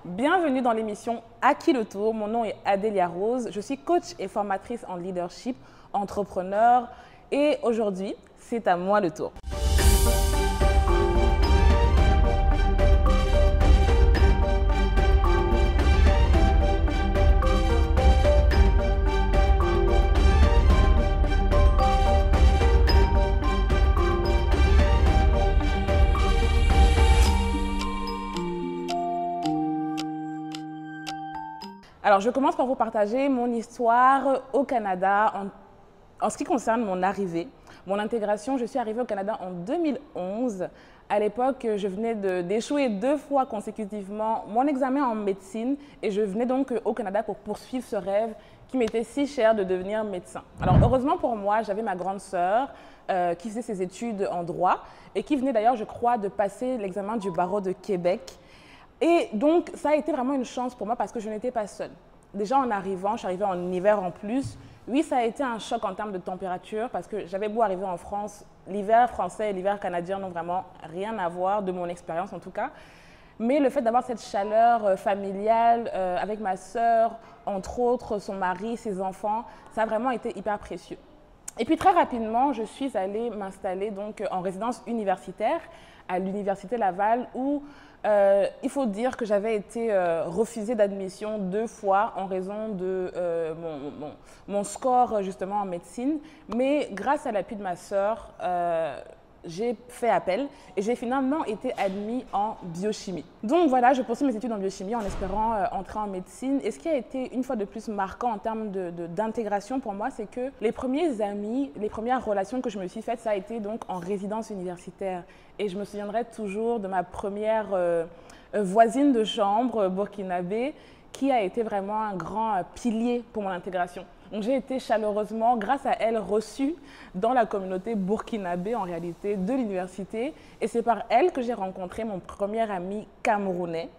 Bienvenue dans l'émission À qui le tour? Mon nom est Adélia Rose, je suis coach et formatrice en leadership, entrepreneur et aujourd'hui, c'est à moi le tour. Alors, je commence par vous partager mon histoire au Canada en ce qui concerne mon arrivée, mon intégration. Je suis arrivée au Canada en 2011. À l'époque, je venais d'échouer 2 fois consécutivement mon examen en médecine et je venais donc au Canada pour poursuivre ce rêve qui m'était si cher de devenir médecin. Alors, heureusement pour moi, j'avais ma grande sœur qui faisait ses études en droit et qui venait d'ailleurs, je crois, de passer l'examen du barreau de Québec. Et donc, ça a été vraiment une chance pour moi parce que je n'étais pas seule. Déjà, en arrivant, je suis arrivée en hiver en plus. Oui, ça a été un choc en termes de température parce que j'avais beau arriver en France, l'hiver français et l'hiver canadien n'ont vraiment rien à voir, de mon expérience en tout cas. Mais le fait d'avoir cette chaleur familiale avec ma sœur, entre autres, son mari, ses enfants, ça a vraiment été hyper précieux. Et puis très rapidement, je suis allée m'installer donc en résidence universitaire à l'Université Laval où il faut dire que j'avais été refusée d'admission 2 fois en raison de mon score justement en médecine. Mais grâce à l'appui de ma sœur, j'ai fait appel et j'ai finalement été admise en biochimie. Donc voilà, je poursuis mes études en biochimie en espérant entrer en médecine. Et ce qui a été une fois de plus marquant en termes d'intégration pour moi, c'est que les premiers amis, les premières relations que je me suis faites, ça a été donc en résidence universitaire. Et je me souviendrai toujours de ma première voisine de chambre burkinabé qui a été vraiment un grand pilier pour mon intégration. Donc j'ai été chaleureusement, grâce à elle, reçue dans la communauté burkinabé en réalité de l'université. Et c'est par elle que j'ai rencontré mon premier ami camerounais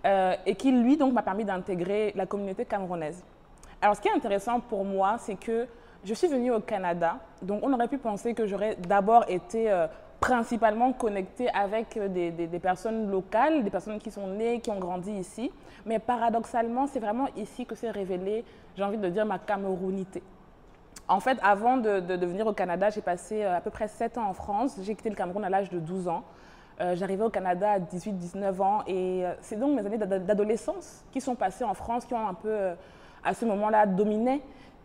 et qui lui donc m'a permis d'intégrer la communauté camerounaise. Alors ce qui est intéressant pour moi, c'est que je suis venue au Canada. Donc on aurait pu penser que j'aurais d'abord été principalement connectée avec des personnes locales, des personnes qui sont nées, qui ont grandi ici. Mais paradoxalement, c'est vraiment ici que s'est révélée, j'ai envie de dire, ma camerounité. En fait, avant de venir au Canada, j'ai passé à peu près 7 ans en France. J'ai quitté le Cameroun à l'âge de 12 ans. J'arrivais au Canada à 18-19 ans et c'est donc mes années d'adolescence qui sont passées en France, qui ont un peu, à ce moment-là,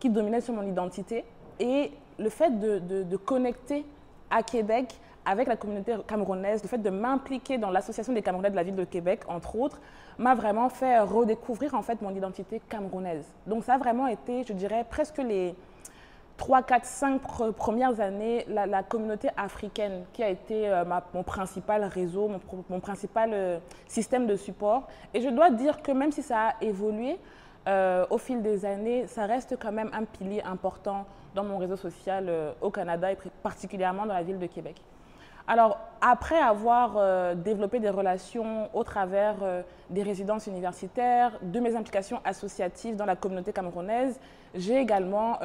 qui dominaient sur mon identité. Et le fait de connecter à Québec avec la communauté camerounaise, le fait de m'impliquer dans l'association des Camerounais de la ville de Québec, entre autres, m'a vraiment fait redécouvrir en fait mon identité camerounaise. Donc ça a vraiment été, je dirais, presque les 3, 4, 5 premières années, la communauté africaine qui a été mon principal réseau, mon principal système de support. Et je dois dire que même si ça a évolué, au fil des années, ça reste quand même un pilier important dans mon réseau social au Canada et particulièrement dans la ville de Québec. Alors, après avoir développé des relations au travers des résidences universitaires, de mes implications associatives dans la communauté camerounaise, j'ai également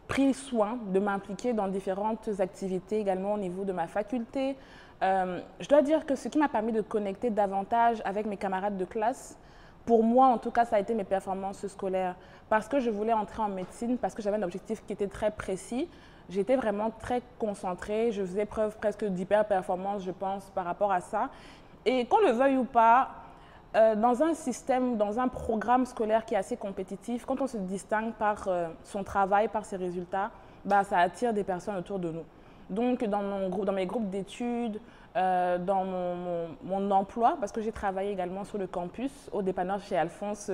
pris soin de m'impliquer dans différentes activités, également au niveau de ma faculté. Je dois dire que ce qui m'a permis de connecter davantage avec mes camarades de classe, pour moi, en tout cas, ça a été mes performances scolaires. Parce que je voulais entrer en médecine, parce que j'avais un objectif qui était très précis. J'étais vraiment très concentrée. Je faisais preuve presque d'hyper-performance, je pense, par rapport à ça. Et qu'on le veuille ou pas, dans un système, dans un programme scolaire qui est assez compétitif, quand on se distingue par son travail, par ses résultats, bah, ça attire des personnes autour de nous. Donc, dans mes groupes d'études, dans mon emploi, parce que j'ai travaillé également sur le campus, au dépanneur chez Alphonse,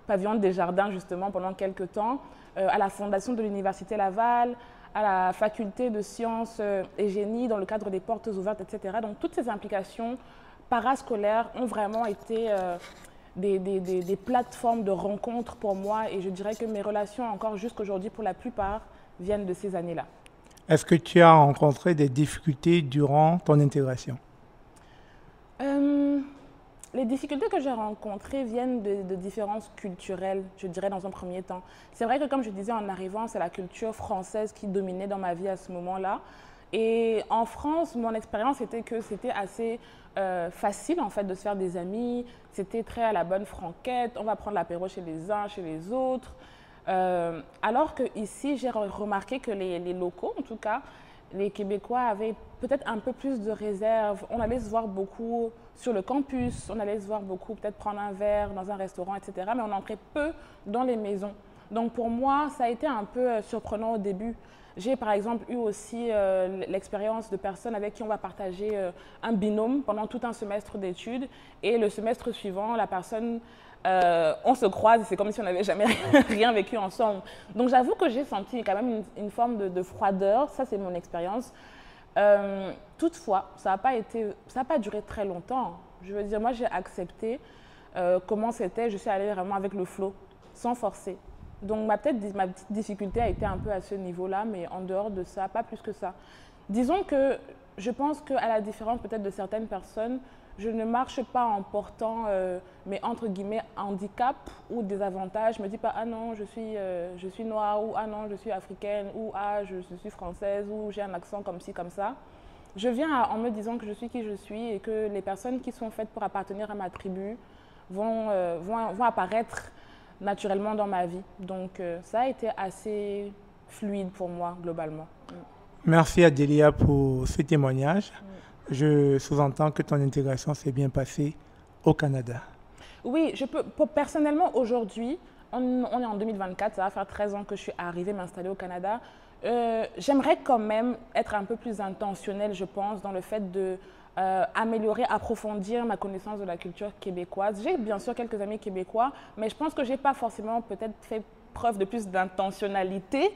pavillon des Jardins justement pendant quelques temps, à la fondation de l'Université Laval, à la faculté de sciences et génie dans le cadre des portes ouvertes, etc. Donc toutes ces implications parascolaires ont vraiment été des plateformes de rencontres pour moi et je dirais que mes relations encore jusqu'aujourd'hui pour la plupart viennent de ces années-là. Est-ce que tu as rencontré des difficultés durant ton intégration? Les difficultés que j'ai rencontrées viennent de différences culturelles, je dirais, dans un premier temps. C'est vrai que, comme je disais en arrivant, c'est la culture française qui dominait dans ma vie à ce moment-là. Et en France, mon expérience était que c'était assez facile en fait de se faire des amis. C'était très à la bonne franquette. On va prendre l'apéro chez les uns, chez les autres. Alors qu'ici, j'ai remarqué que les locaux, en tout cas, les Québécois avaient peut-être un peu plus de réserve. On allait se voir beaucoup sur le campus, on allait se voir beaucoup, peut-être prendre un verre dans un restaurant, etc. Mais on entrait peu dans les maisons. Donc pour moi, ça a été un peu surprenant au début. J'ai par exemple eu aussi l'expérience de personnes avec qui on va partager un binôme pendant tout un semestre d'études. Et le semestre suivant, la personne, on se croise, c'est comme si on n'avait jamais rien vécu ensemble. Donc j'avoue que j'ai senti quand même une forme de froideur, ça c'est mon expérience. Toutefois, ça n'a pas duré très longtemps. Je veux dire, moi j'ai accepté comment c'était, je suis allée vraiment avec le flow, sans forcer. Donc ma petite difficulté a été un peu à ce niveau-là, mais en dehors de ça, pas plus que ça. Disons que je pense qu'à la différence peut-être de certaines personnes, je ne marche pas en portant mes entre guillemets handicaps ou désavantages. Je ne me dis pas ah non je suis noire ou ah non je suis africaine ou ah je suis française ou j'ai un accent comme ci comme ça. Je viens en me disant que je suis qui je suis et que les personnes qui sont faites pour appartenir à ma tribu vont apparaître naturellement dans ma vie. Donc ça a été assez fluide pour moi globalement. Merci Adélia pour ce témoignage. Je sous-entends que ton intégration s'est bien passée au Canada. Oui, personnellement aujourd'hui, on est en 2024, ça va faire 13 ans que je suis arrivée m'installer au Canada. J'aimerais quand même être un peu plus intentionnelle, je pense, dans le fait de améliorer, approfondir ma connaissance de la culture québécoise. J'ai bien sûr quelques amis québécois, mais je pense que je n'ai pas forcément peut-être fait preuve de plus d'intentionnalité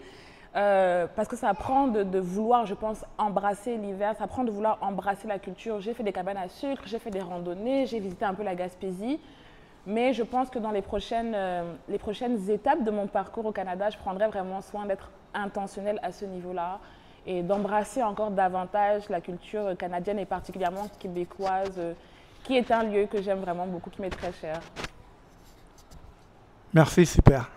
parce que ça prend de vouloir, je pense, embrasser l'hiver, ça prend de vouloir embrasser la culture. J'ai fait des cabanes à sucre, j'ai fait des randonnées, j'ai visité un peu la Gaspésie, mais je pense que dans les prochaines étapes de mon parcours au Canada, je prendrai vraiment soin d'être intentionnelle à ce niveau-là et d'embrasser encore davantage la culture canadienne et particulièrement québécoise, qui est un lieu que j'aime vraiment beaucoup, qui m'est très cher. Merci, super.